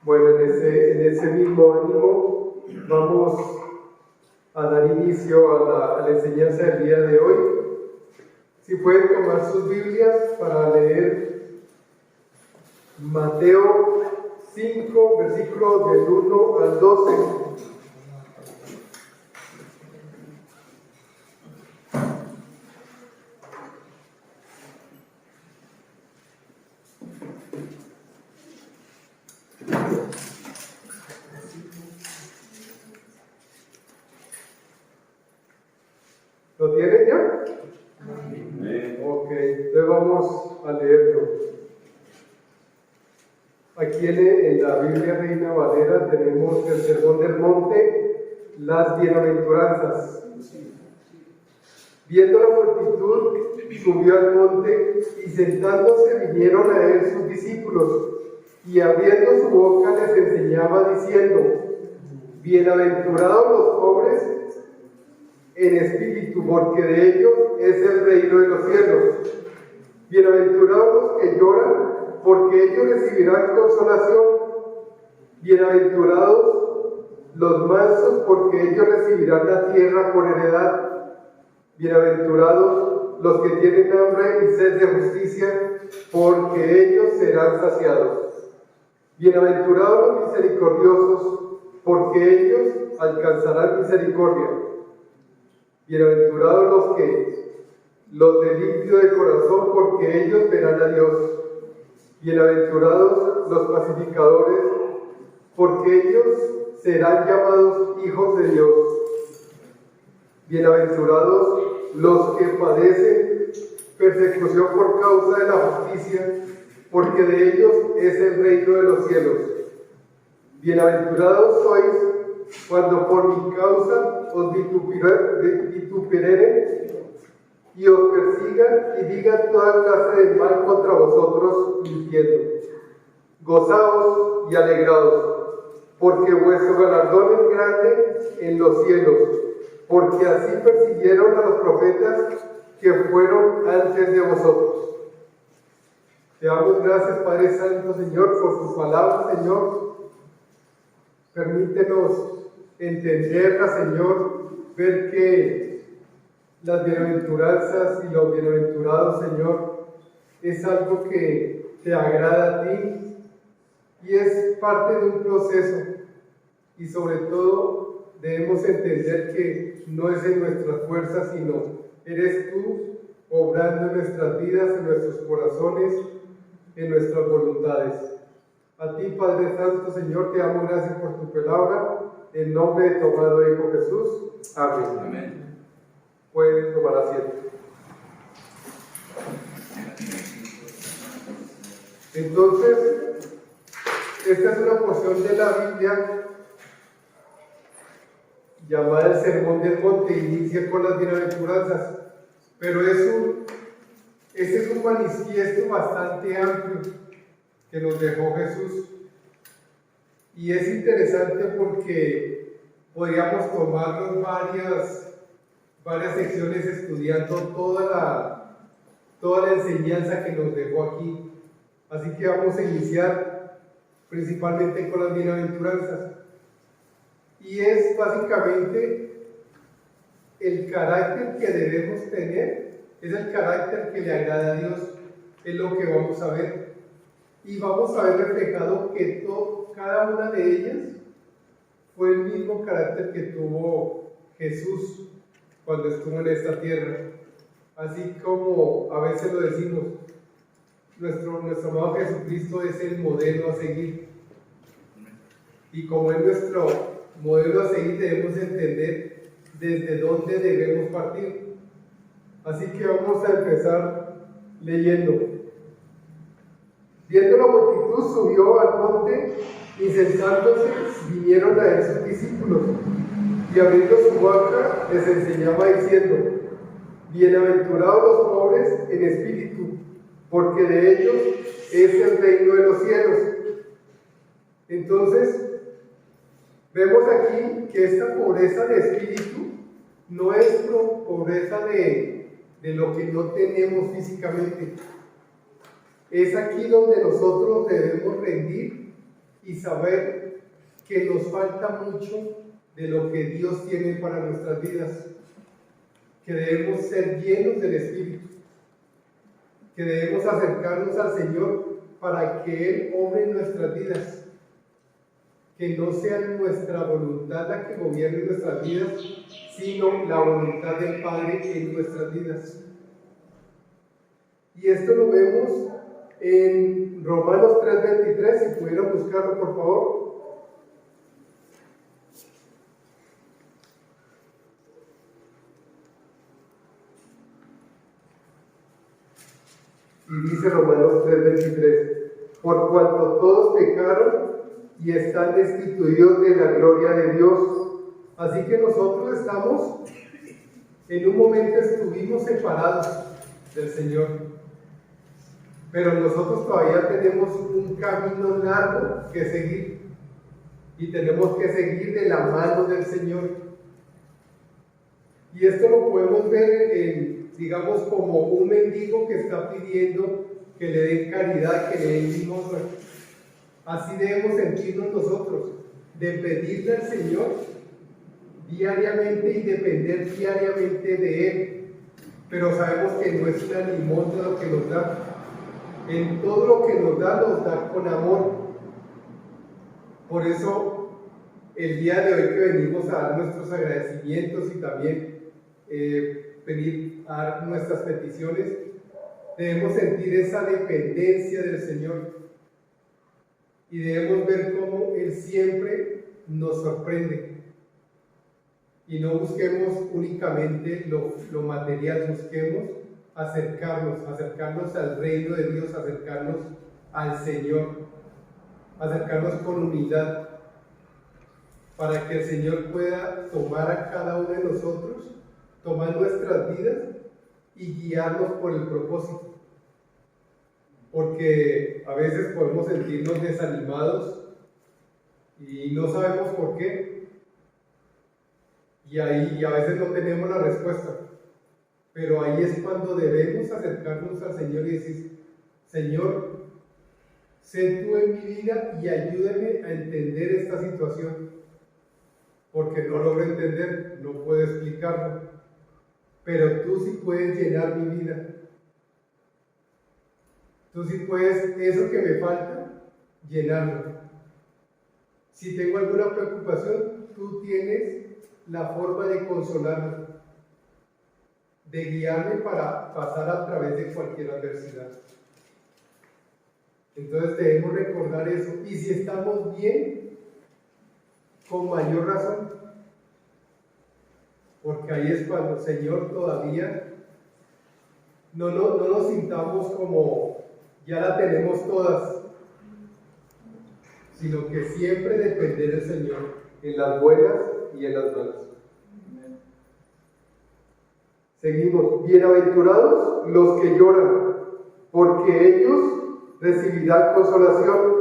Bueno, en ese mismo ánimo vamos a dar inicio a la enseñanza del día de hoy. Si pueden tomar sus Biblias para leer Mateo 5, versículos del 1 al 12. ¿Lo tienen ya? Ok, entonces vamos a leerlo. Aquí en la Biblia Reina Valera tenemos el Sermón del Monte, las bienaventuranzas. Viendo la multitud, subió al monte y sentándose vinieron a él sus discípulos y abriendo su boca les enseñaba diciendo: bienaventurados los pobres en espíritu, porque de ellos es el reino de los cielos. Bienaventurados los que lloran, porque ellos recibirán consolación. Bienaventurados los mansos, porque ellos recibirán la tierra por heredad. Bienaventurados los que tienen hambre y sed de justicia, porque ellos serán saciados. Bienaventurados los misericordiosos, porque ellos alcanzarán misericordia. Bienaventurados los de limpio de corazón, porque ellos verán a Dios. Bienaventurados los pacificadores, porque ellos serán llamados hijos de Dios. Bienaventurados los que padecen persecución por causa de la justicia, porque de ellos es el reino de los cielos. Bienaventurados sois cuando por mi causa os vituperen y os persigan y digan toda clase de mal contra vosotros mintiendo. Gozaos y alegraos, porque vuestro galardón es grande en los cielos, porque así persiguieron a los profetas que fueron antes de vosotros. Te damos gracias, Padre Santo, Señor, por tu palabra, Señor. Permítenos entenderla, Señor, ver que las bienaventuranzas y los bienaventurados, Señor, es algo que te agrada a ti y es parte de un proceso, y sobre todo debemos entender que no es en nuestras fuerzas, sino eres tú obrando en nuestras vidas, en nuestros corazones, en nuestras voluntades. A ti, Padre Santo, Señor, te damos gracias por tu palabra, en nombre de tu amado Hijo Jesús. Amén. Amén. Pueden tomar asiento. Entonces, esta es una porción de la Biblia llamada el Sermón del Monte, inicia con las bienaventuranzas, pero ese es un manifiesto bastante amplio que nos dejó Jesús, y es interesante porque podríamos tomarnos varias secciones estudiando toda la enseñanza que nos dejó aquí. Así que vamos a iniciar principalmente con las bienaventuranzas, y es básicamente el carácter que debemos tener, es el carácter que le agrada a Dios, es lo que vamos a ver, y vamos a ver reflejado que cada una de ellas fue el mismo carácter que tuvo Jesús cuando estuvo en esta tierra. Así como a veces lo decimos, nuestro amado Jesucristo es el modelo a seguir, y como es nuestro modelo a seguir, debemos entender desde dónde debemos partir. Así que vamos a empezar leyendo. Viendo la multitud, subió al monte y sentándose vinieron a él sus discípulos, y abriendo su boca les enseñaba diciendo: bienaventurados los pobres en espíritu, porque de ellos es el reino de los cielos. Entonces, vemos aquí que esta pobreza de espíritu no es pobreza de lo que no tenemos físicamente. Es aquí donde nosotros debemos rendir y saber que nos falta mucho de lo que Dios tiene para nuestras vidas, que debemos ser llenos del Espíritu, que debemos acercarnos al Señor para que Él obre en nuestras vidas, que no sea nuestra voluntad la que gobierne nuestras vidas, sino la voluntad del Padre en nuestras vidas. Y esto lo vemos en Romanos 3:23, si pudieran buscarlo por favor. Y dice Romanos 3:23, por cuanto todos pecaron y están destituidos de la gloria de Dios. Así que nosotros estamos, en un momento estuvimos separados del Señor, pero nosotros todavía tenemos un camino largo que seguir y tenemos que seguir de la mano del Señor. Y esto lo podemos ver digamos, como un mendigo que está pidiendo que le den caridad, que le den limosna. Así debemos sentirnos nosotros, de pedirle al Señor diariamente y depender diariamente de Él. Pero sabemos que no es una limosna lo que nos da. En todo lo que nos da con amor. Por eso, el día de hoy que venimos a dar nuestros agradecimientos y también venir a dar nuestras peticiones, debemos sentir esa dependencia del Señor y debemos ver cómo Él siempre nos sorprende y no busquemos únicamente lo material, busquemos acercarnos al reino de Dios, acercarnos al Señor, acercarnos con humildad para que el Señor pueda tomar a cada uno de nosotros, tomar nuestras vidas y guiarnos por el propósito. Porque a veces podemos sentirnos desanimados y no sabemos por qué. Y a veces no tenemos la respuesta. Pero ahí es cuando debemos acercarnos al Señor y decir, Señor, sé tú en mi vida y ayúdame a entender esta situación. Porque no logro entender, no puedo explicarlo. Pero tú sí puedes llenar mi vida. Tú sí puedes, eso que me falta, llenarlo. Si tengo alguna preocupación, tú tienes la forma de consolarme, de guiarme para pasar a través de cualquier adversidad. Entonces debemos recordar eso. Y si estamos bien, con mayor razón. Porque ahí es cuando, Señor, todavía no nos sintamos como ya la tenemos todas, sino que siempre depender del Señor en las buenas y en las malas. Seguimos. Bienaventurados los que lloran, porque ellos recibirán consolación.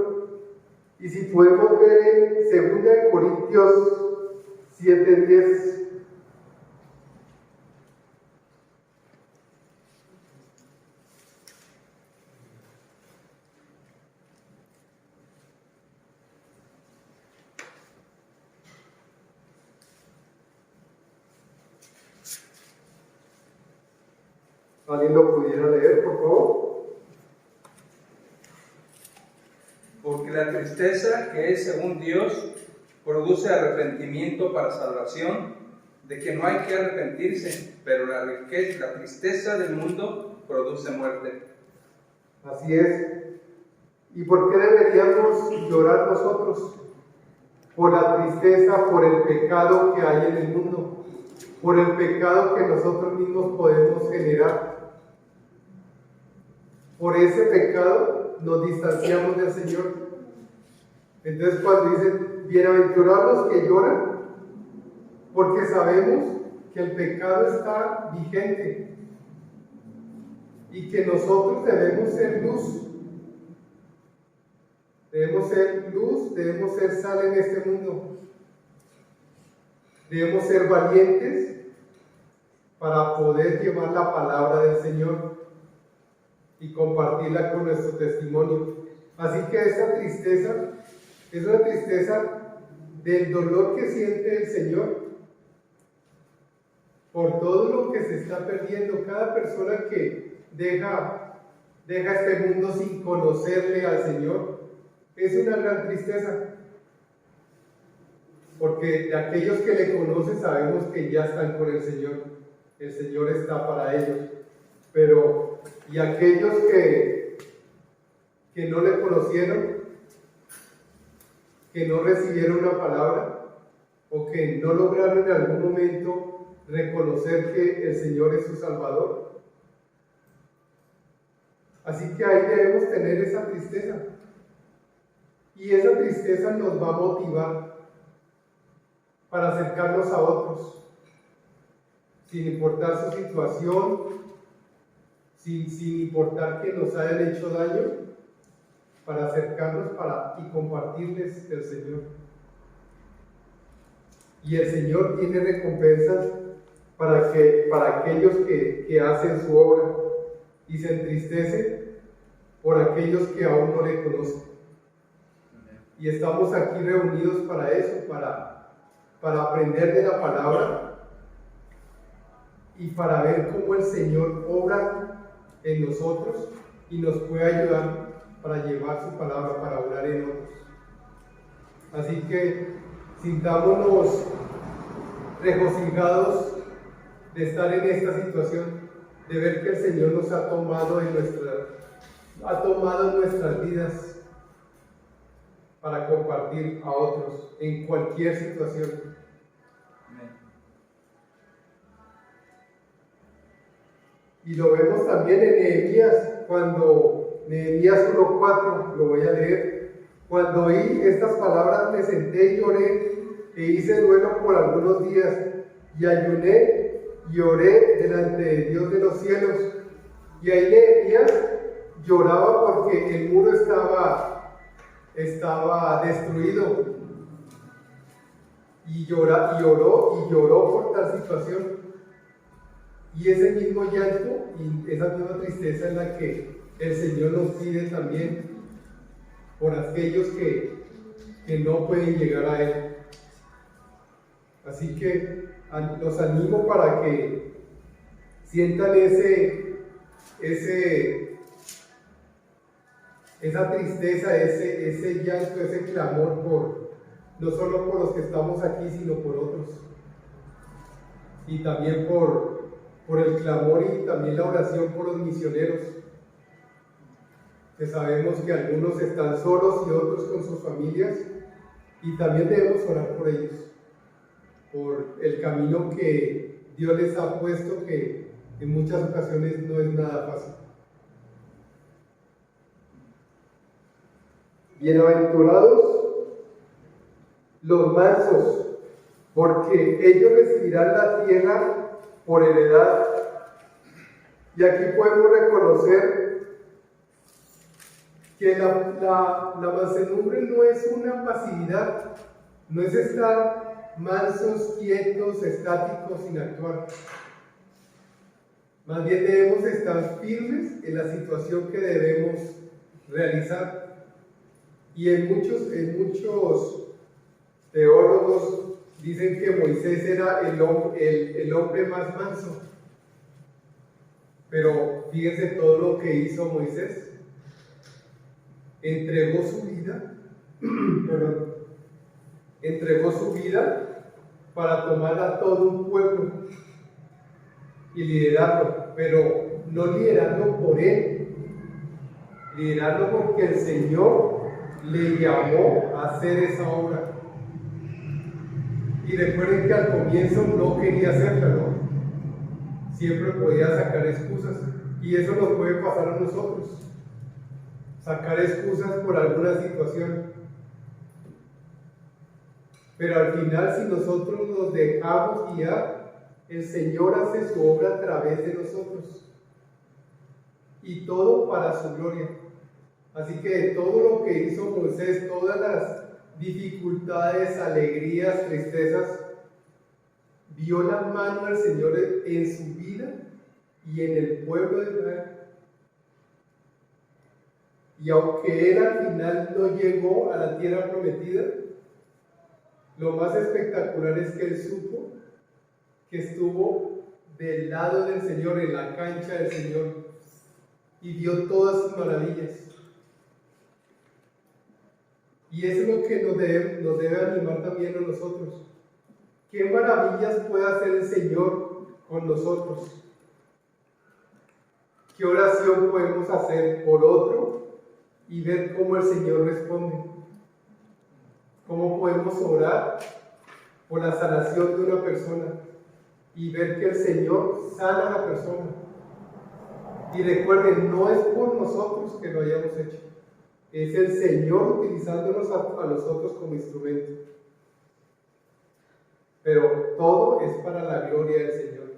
Y si podemos ver en 2 Corintios 7:10. ¿Alguien lo pudiera leer, por favor? Porque la tristeza, que es según Dios, produce arrepentimiento para salvación, de que no hay que arrepentirse, pero la tristeza del mundo produce muerte. Así es. ¿Y por qué deberíamos llorar nosotros? Por la tristeza, por el pecado que hay en el mundo, por el pecado que nosotros mismos podemos generar. Por ese pecado nos distanciamos del Señor. Entonces cuando dicen, bienaventurados los que lloran, porque sabemos que el pecado está vigente y que nosotros debemos ser luz. Debemos ser luz, debemos ser sal en este mundo. Debemos ser valientes para poder llevar la palabra del Señor y compartirla con nuestro testimonio. Así que esa tristeza Es una tristeza del dolor que siente el Señor por todo lo que se está perdiendo. Cada persona que deja este mundo sin conocerle al Señor es una gran tristeza. Porque de aquellos que le conocen sabemos que ya están con el Señor está para ellos. Pero, y aquellos que no le conocieron, que no recibieron una palabra, o que no lograron en algún momento reconocer que el Señor es su Salvador. Así que ahí debemos tener esa tristeza. Y esa tristeza nos va a motivar para acercarnos a otros, sin importar su situación, sin importar que nos hayan hecho daño, para acercarnos y compartirles el Señor. Y el Señor tiene recompensas para aquellos que hacen su obra y se entristecen por aquellos que aún no le conocen. Y estamos aquí reunidos para eso, para aprender de la palabra y para ver cómo el Señor obra en nosotros y nos puede ayudar para llevar su palabra, para orar en otros. Así que sintámonos regocijados de estar en esta situación, de ver que el Señor nos ha tomado en nuestras vidas para compartir a otros en cualquier situación. Y lo vemos también en Nehemías, cuando Nehemías 1:4, lo voy a leer. Cuando oí estas palabras me senté y lloré, e hice duelo por algunos días, y ayuné y oré delante de Dios de los cielos. Y ahí Nehemías lloraba porque el muro estaba destruido, y lloró por tal situación. Y ese mismo llanto y esa misma tristeza es la que el Señor nos pide también por aquellos que no pueden llegar a Él. Así que los animo para que sientan esa tristeza, ese llanto, ese clamor no solo por los que estamos aquí, sino por otros. Y también por el clamor y también la oración por los misioneros, que sabemos que algunos están solos y otros con sus familias, y también debemos orar por ellos, por el camino que Dios les ha puesto, que en muchas ocasiones no es nada fácil. Bienaventurados los mansos, porque ellos recibirán la tierra por heredad. Y aquí podemos reconocer que la mansedumbre no es una pasividad, no es estar mansos, quietos, estáticos, sin actuar. Más bien debemos estar firmes en la situación que debemos realizar. Y en muchos teólogos dicen que Moisés era el hombre más manso. Pero fíjense todo lo que hizo Moisés. Entregó su vida para tomar a todo un pueblo y liderarlo, pero no liderarlo por él, liderarlo porque el Señor le llamó a hacer esa obra. Y recuerden que al comienzo no quería hacerla, ¿no? Siempre podía sacar excusas, y eso nos puede pasar a nosotros, sacar excusas por alguna situación. Pero al final, si nosotros nos dejamos guiar, el Señor hace su obra a través de nosotros, y todo para su gloria. Así que todo lo que hizo Moisés, todas las dificultades, alegrías, tristezas, vio la mano del Señor en su vida y en el pueblo de Israel. Y aunque él al final no llegó a la tierra prometida, lo más espectacular es que él supo que estuvo del lado del Señor, en la cancha del Señor, y vio todas sus maravillas. Y eso es lo que nos debe animar también a nosotros. ¿Qué maravillas puede hacer el Señor con nosotros? ¿Qué oración podemos hacer por otro y ver cómo el Señor responde? ¿Cómo podemos orar por la sanación de una persona y ver que el Señor sana a la persona? Y recuerden, no es por nosotros que lo hayamos hecho, es el Señor utilizándonos a nosotros como instrumento. Pero todo es para la gloria del Señor.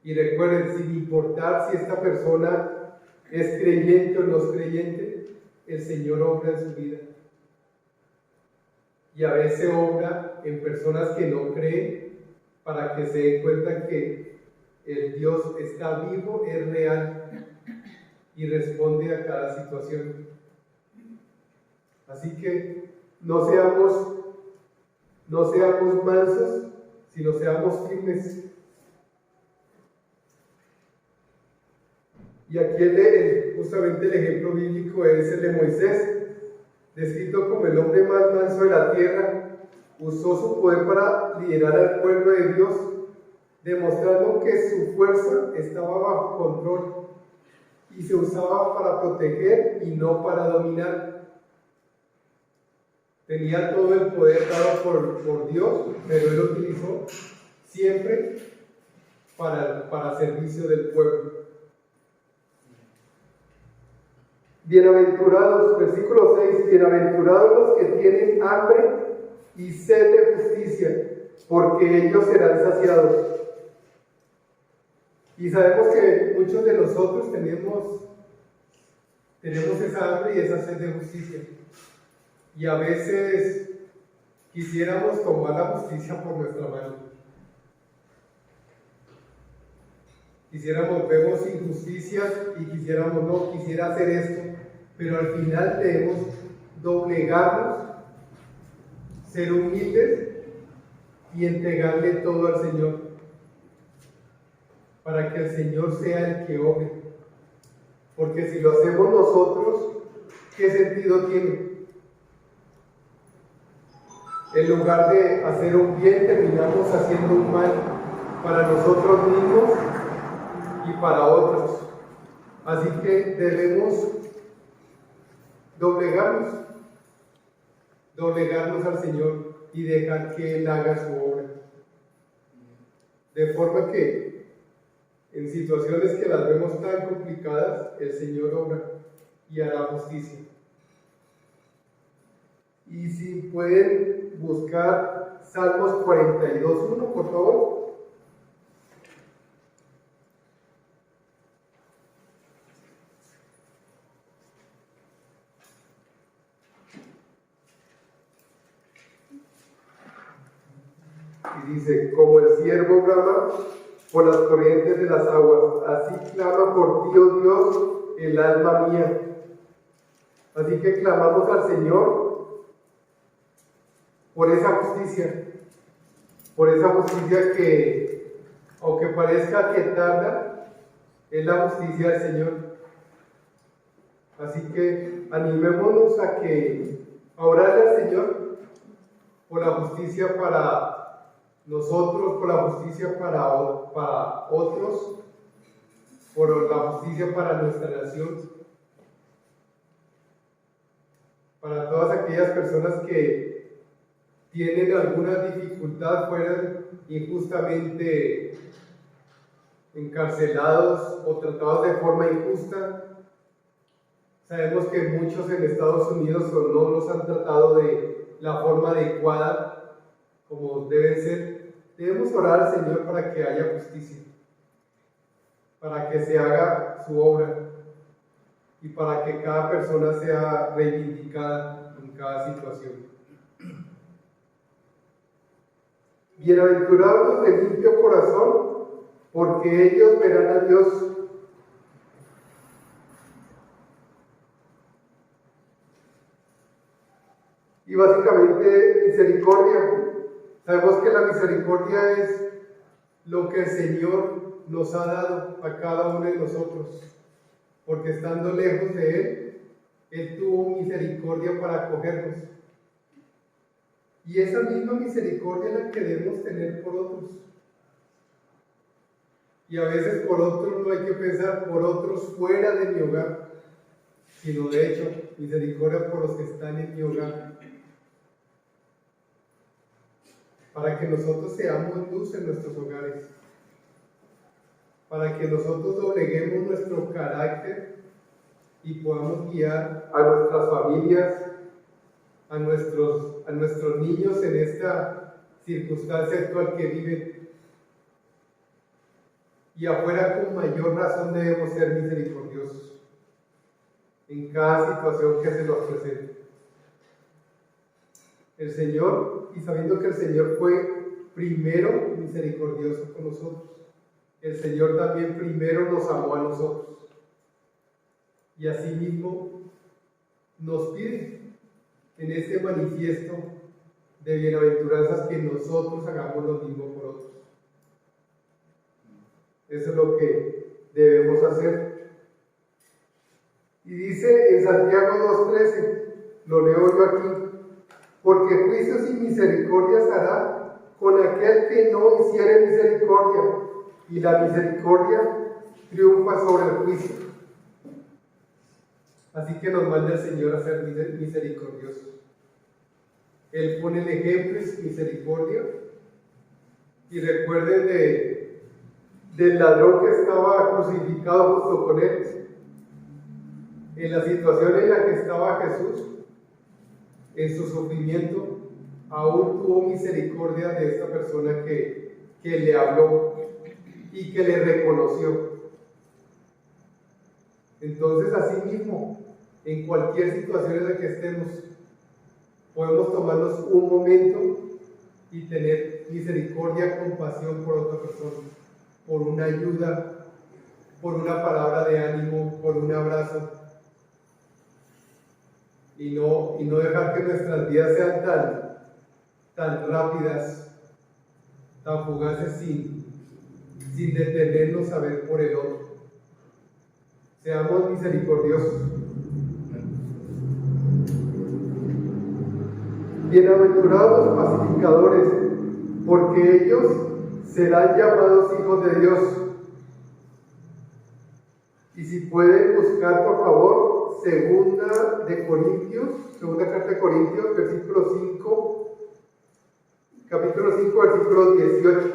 Y recuerden, sin importar si esta persona es creyente o no es creyente, el Señor obra en su vida. Y a veces obra en personas que no creen para que se den cuenta que el Dios está vivo, es real y responde a cada situación. Así que no seamos mansos, sino seamos firmes. Y aquí justamente el ejemplo bíblico es el de Moisés, descrito como el hombre más manso de la tierra. Usó su poder para liderar al pueblo de Dios, demostrando que su fuerza estaba bajo control y se usaba para proteger y no para dominar. Tenía todo el poder dado por Dios, pero él lo utilizó siempre para servicio del pueblo. Bienaventurados, versículo 6, bienaventurados los que tienen hambre y sed de justicia, porque ellos serán saciados. Y sabemos que muchos de nosotros tenemos esa hambre y esa sed de justicia. Y a veces quisiéramos tomar la justicia por nuestra mano. Vemos injusticias y quisiera hacer esto, pero al final debemos doblegarnos, ser humildes y entregarle todo al Señor, para que el Señor sea el que obre. Porque si lo hacemos nosotros, ¿qué sentido tiene? En lugar de hacer un bien, terminamos haciendo un mal para nosotros mismos y para otros. Así que debemos doblegarnos al Señor y dejar que Él haga su obra. De forma que en situaciones que las vemos tan complicadas, el Señor obra y hará justicia. Y si pueden buscar Salmos 42:1, por favor. Y dice, como el ciervo brama por las corrientes de las aguas, así clama por ti, oh Dios, el alma mía. Así que clamamos al Señor por esa justicia que, aunque parezca que tarda, es la justicia del Señor. Así que animémonos a orarle al Señor por la justicia para nosotros, por la justicia para otros, por la justicia para nuestra nación, para todas aquellas personas que tienen alguna dificultad, fueran injustamente encarcelados o tratados de forma injusta. Sabemos que muchos en Estados Unidos no los han tratado de la forma adecuada como deben ser. Debemos orar al Señor para que haya justicia, para que se haga su obra y para que cada persona sea reivindicada en cada situación. Bienaventurados los de limpio corazón, porque ellos verán a Dios. Y básicamente misericordia. Sabemos que la misericordia es lo que el Señor nos ha dado a cada uno de nosotros, porque estando lejos de Él, Él tuvo misericordia para acogernos. Y esa misma misericordia es la que debemos tener por otros. Y a veces por otros no hay que pensar por otros fuera de mi hogar, sino de hecho, misericordia por los que están en mi hogar. Para que nosotros seamos luz en nuestros hogares. Para que nosotros dobleguemos nuestro carácter y podamos guiar a nuestras familias, a nuestros niños en esta circunstancia actual que viven. Y afuera con mayor razón debemos ser misericordiosos en cada situación que se nos presente. El Señor, y sabiendo que el Señor fue primero misericordioso con nosotros, el Señor también primero nos amó a nosotros. Y asimismo nos pide en este manifiesto de bienaventuranzas que nosotros hagamos lo mismo por otros. Eso es lo que debemos hacer. Y dice en Santiago 2:13, lo leo yo aquí, porque juicios y misericordias hará con aquel que no hiciere misericordia, y la misericordia triunfa sobre el juicio. Así que nos manda el Señor a ser misericordiosos. Él pone el ejemplo y misericordia. Y recuerden del ladrón que estaba crucificado junto con él. En la situación en la que estaba Jesús, en su sufrimiento, aún tuvo misericordia de esta persona que le habló y que le reconoció. Entonces, así mismo, en cualquier situación en la que estemos, podemos tomarnos un momento y tener misericordia, compasión por otra persona, por una ayuda, por una palabra de ánimo, por un abrazo. Y no dejar que nuestras vidas sean tan rápidas, tan fugaces, sin detenernos a ver por el otro. Seamos misericordiosos. Bienaventurados los pacificadores, porque ellos serán llamados hijos de Dios. Y si pueden buscar, por favor, segunda carta de Corintios, capítulo 5, versículo 18.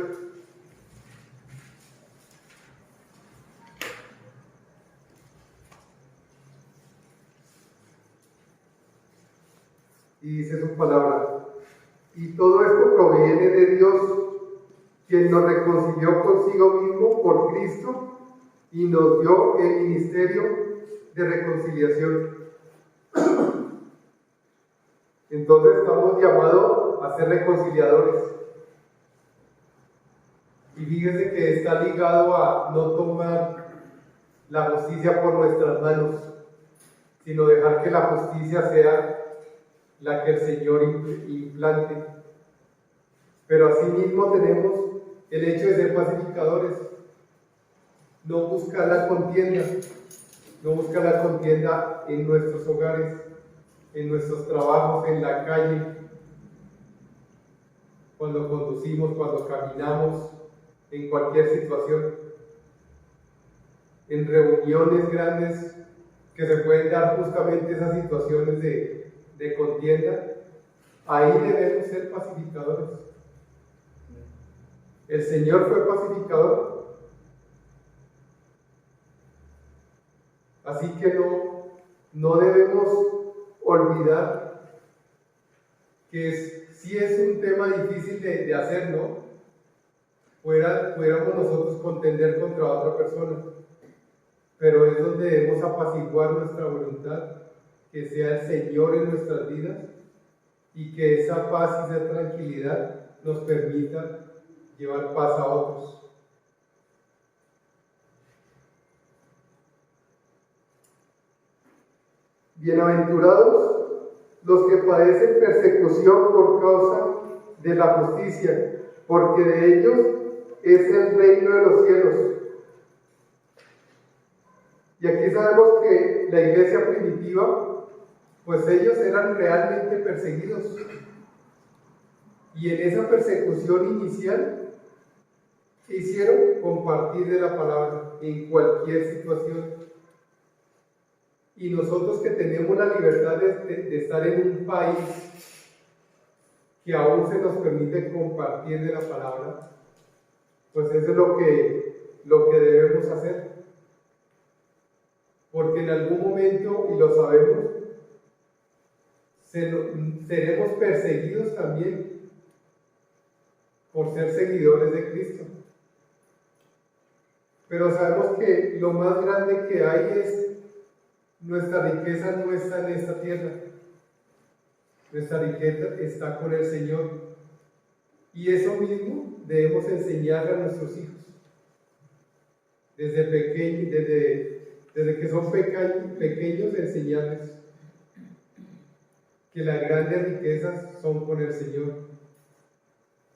Y dice su palabra: y todo esto proviene de Dios, quien nos reconcilió consigo mismo por Cristo y nos dio el ministerio de reconciliación. Entonces estamos llamados a ser reconciliadores. Y fíjense que está ligado a no tomar la justicia por nuestras manos, sino dejar que la justicia sea la que el Señor implante. Pero asimismo tenemos el hecho de ser pacificadores. No buscar la contienda en nuestros hogares, en nuestros trabajos, en la calle, cuando conducimos, cuando caminamos, en cualquier situación, en reuniones grandes que se pueden dar justamente esas situaciones de contienda. Ahí debemos ser pacificadores. El Señor fue pacificador. Así que no debemos olvidar que sí es un tema difícil de hacer, ¿no? Pudiéramos nosotros contender contra otra persona, pero es donde debemos apaciguar nuestra voluntad, que sea el Señor en nuestras vidas y que esa paz y esa tranquilidad nos permita llevar paz a otros. Bienaventurados los que padecen persecución por causa de la justicia, porque de ellos es el reino de los cielos. Y aquí sabemos que la iglesia primitiva, pues ellos eran realmente perseguidos. Y en esa persecución inicial, ¿qué hicieron? Compartir de la palabra en cualquier situación. Y nosotros que tenemos la libertad de estar en un país que aún se nos permite compartir de la palabra, pues eso es lo que debemos hacer. Porque en algún momento, y lo sabemos, seremos perseguidos también por ser seguidores de Cristo. Pero sabemos que lo más grande que hay es nuestra riqueza no está en esta tierra. Nuestra riqueza está con el Señor. Y eso mismo debemos enseñarle a nuestros hijos. Desde pequeños, desde que son pequeños, enseñarles que las grandes riquezas son con el Señor,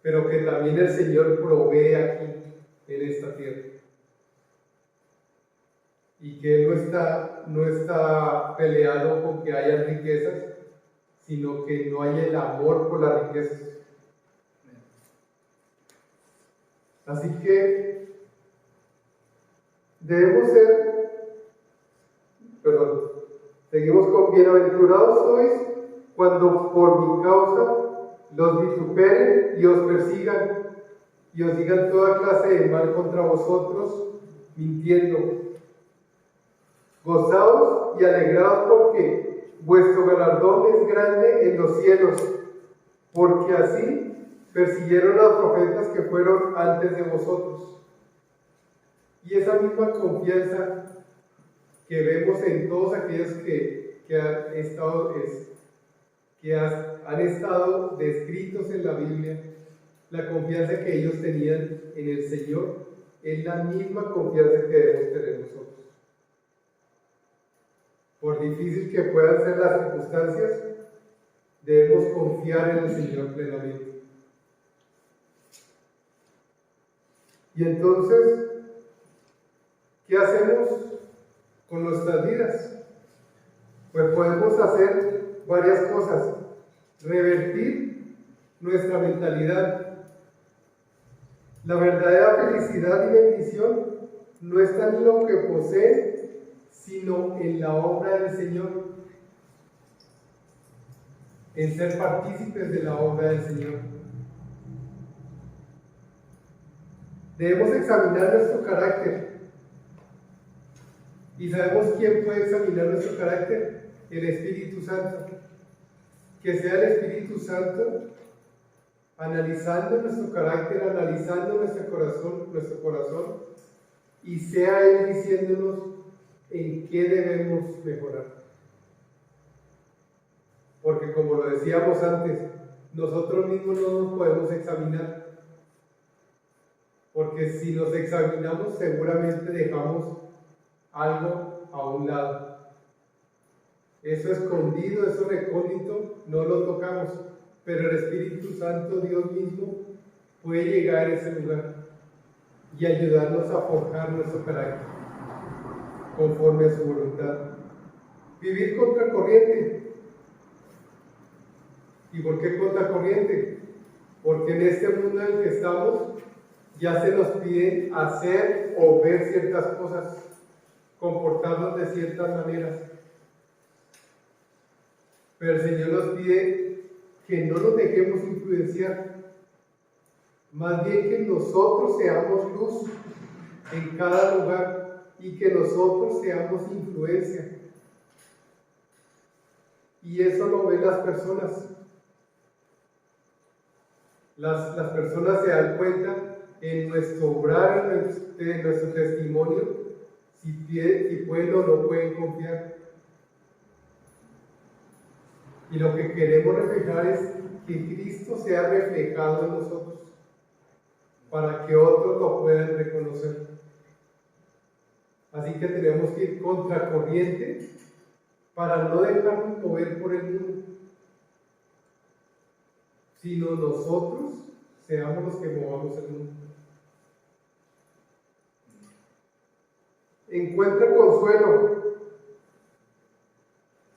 pero que también el Señor provee aquí, en esta tierra. Y que Él no está peleado con que haya riquezas, sino que no hay el amor por las riquezas. Así que debemos seguimos con bienaventurados sois cuando por mi causa los vituperen y os persigan y os digan toda clase de mal contra vosotros, mintiendo. Gozaos y alegraos porque vuestro galardón es grande en los cielos, porque así persiguieron a los profetas que fueron antes de vosotros. Y esa misma confianza que vemos en todos aquellos que han estado descritos en la Biblia, la confianza que ellos tenían en el Señor, es la misma confianza que debemos tener nosotros. Por difícil que puedan ser las circunstancias, debemos confiar en el Señor plenamente. Y entonces, ¿qué hacemos con nuestras vidas? Pues podemos hacer varias cosas. Revertir nuestra mentalidad. La verdadera felicidad y bendición no está en lo que posee, sino en la obra del Señor, en ser partícipes de la obra del Señor. Debemos examinar nuestro carácter. ¿Y sabemos quién puede examinar nuestro carácter? El Espíritu Santo. Que sea el Espíritu Santo analizando nuestro carácter, analizando nuestro corazón, y sea Él diciéndonos en qué debemos mejorar. Porque como lo decíamos antes, nosotros mismos no nos podemos examinar. Porque si nos examinamos, seguramente dejamos algo a un lado. Eso escondido, eso recóndito, no lo tocamos. Pero el Espíritu Santo, Dios mismo, puede llegar a ese lugar y ayudarnos a forjar nuestro carácter conforme a su voluntad. Vivir contracorriente. ¿Y por qué contracorriente? Porque en este mundo en el que estamos ya se nos pide hacer o ver ciertas cosas, comportarnos de ciertas maneras. Pero el Señor nos pide que no nos dejemos influenciar, más bien que nosotros seamos luz en cada lugar y que nosotros seamos influencia. Y eso lo ven las personas. Las personas se dan cuenta en nuestro obrar, en nuestro testimonio, si pueden o no pueden confiar. Y lo que queremos reflejar es que Cristo sea reflejado en nosotros, para que otros lo puedan reconocer. Así que tenemos que ir contracorriente para no dejarnos mover por el mundo, sino nosotros seamos los que movamos el mundo. Encuentra consuelo,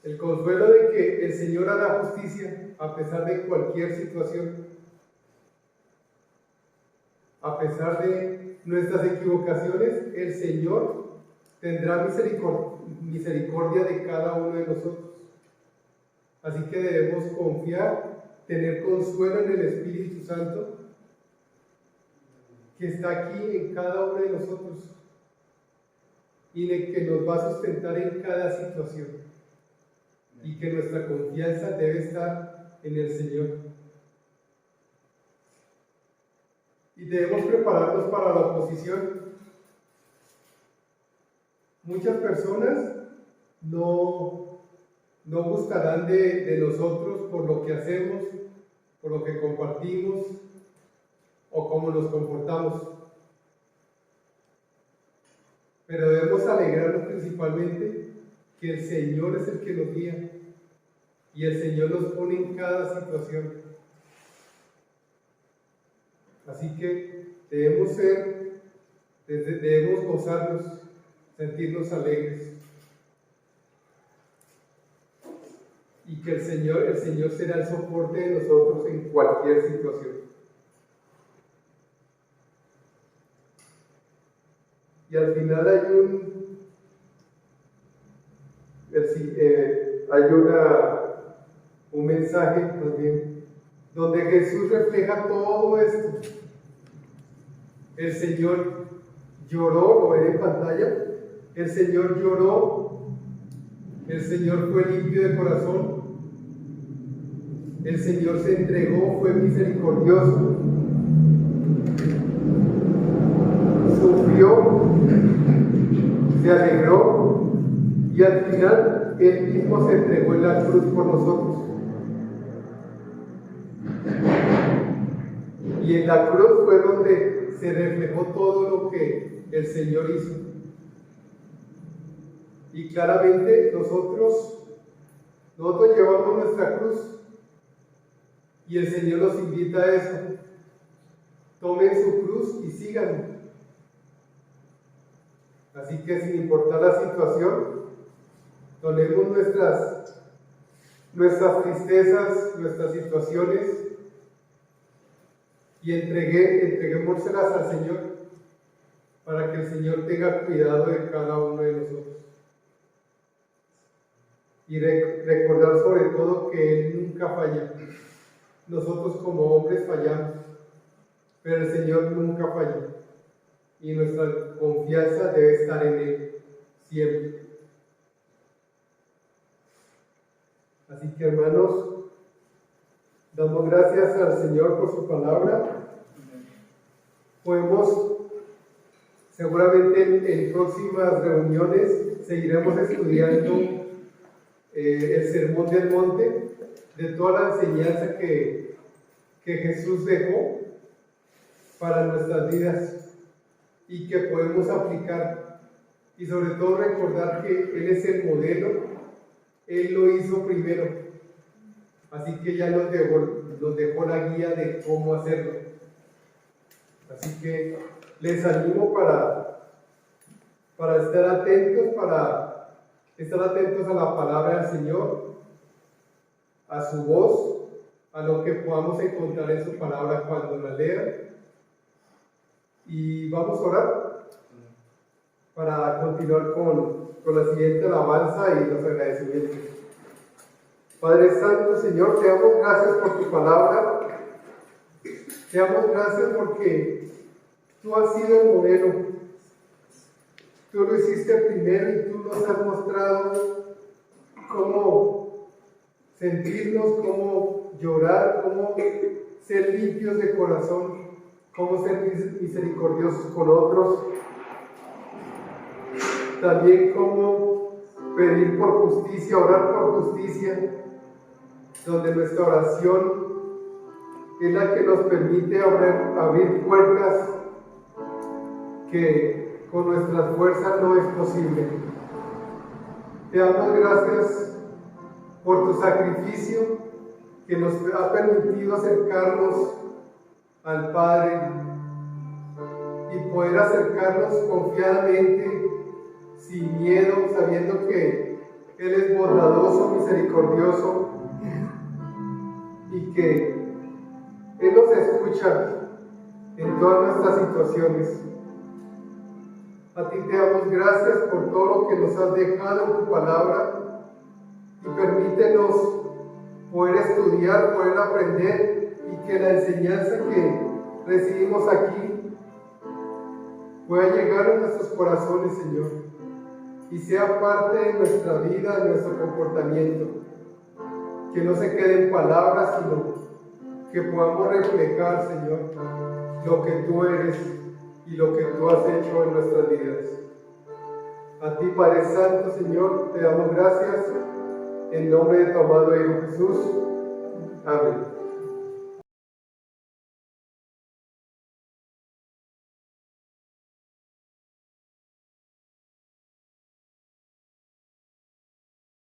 el consuelo de que el Señor hará justicia a pesar de cualquier situación, a pesar de nuestras equivocaciones. El Señor tendrá misericordia de cada uno de nosotros. Así que debemos confiar, tener consuelo en el Espíritu Santo que está aquí en cada uno de nosotros y de que nos va a sustentar en cada situación, y que nuestra confianza debe estar en el Señor. Y debemos prepararnos para la oposición. Muchas personas no gustarán de nosotros por lo que hacemos, por lo que compartimos o cómo nos comportamos. Pero debemos alegrarnos principalmente que el Señor es el que nos guía y el Señor nos pone en cada situación. Así que debemos gozarnos, sentirnos alegres, y que el Señor será el soporte de nosotros en cualquier situación. Y al final hay un mensaje más bien, donde Jesús refleja todo esto. El Señor lloró, lo ven en pantalla. El Señor lloró, el Señor fue limpio de corazón, el Señor se entregó, fue misericordioso, sufrió, se alegró, y al final Él mismo se entregó en la cruz por nosotros. Y en la cruz fue donde se reflejó todo lo que el Señor hizo. Y claramente nosotros llevamos nuestra cruz, y el Señor nos invita a eso. Tomen su cruz y síganme. Así que sin importar la situación, tomemos nuestras tristezas, nuestras situaciones, y entreguémoselas al Señor, para que el Señor tenga cuidado de cada uno de nosotros. Y recordar sobre todo que Él nunca falla. Nosotros como hombres fallamos, pero el Señor nunca falla, y nuestra confianza debe estar en Él siempre. Así que, hermanos, damos gracias al Señor por su palabra. Seguramente en próximas reuniones seguiremos estudiando el Sermón del Monte, de toda la enseñanza que Jesús dejó para nuestras vidas y que podemos aplicar, y sobre todo recordar que Él es el modelo, Él lo hizo primero, así que ya nos dejó la guía de cómo hacerlo. Así que les animo para estar atentos a la palabra del Señor, a su voz, a lo que podamos encontrar en su palabra cuando la lean. Y vamos a orar para continuar con la siguiente alabanza y los agradecimientos. Padre Santo, Señor, te damos gracias por tu palabra. Te damos gracias porque tú has sido el modelo. Tú lo hiciste primero y tú nos has mostrado cómo sentirnos, cómo llorar, cómo ser limpios de corazón, cómo ser misericordiosos con otros. También cómo pedir por justicia, orar por justicia, donde nuestra oración es la que nos permite abrir puertas que con nuestras fuerzas no es posible. Te damos gracias por tu sacrificio, que nos ha permitido acercarnos al Padre y poder acercarnos confiadamente, sin miedo, sabiendo que Él es bondadoso, misericordioso y que Él nos escucha en todas nuestras situaciones. A ti te damos gracias por todo lo que nos has dejado en tu palabra y permítenos poder estudiar, poder aprender y que la enseñanza que recibimos aquí pueda llegar a nuestros corazones, Señor, y sea parte de nuestra vida, de nuestro comportamiento, que no se quede en palabras, sino que podamos reflejar, Señor, lo que tú eres y lo que tú has hecho en nuestras vidas. A ti, Padre Santo, Señor, te damos gracias en nombre de tu amado Hijo Jesús. Amén.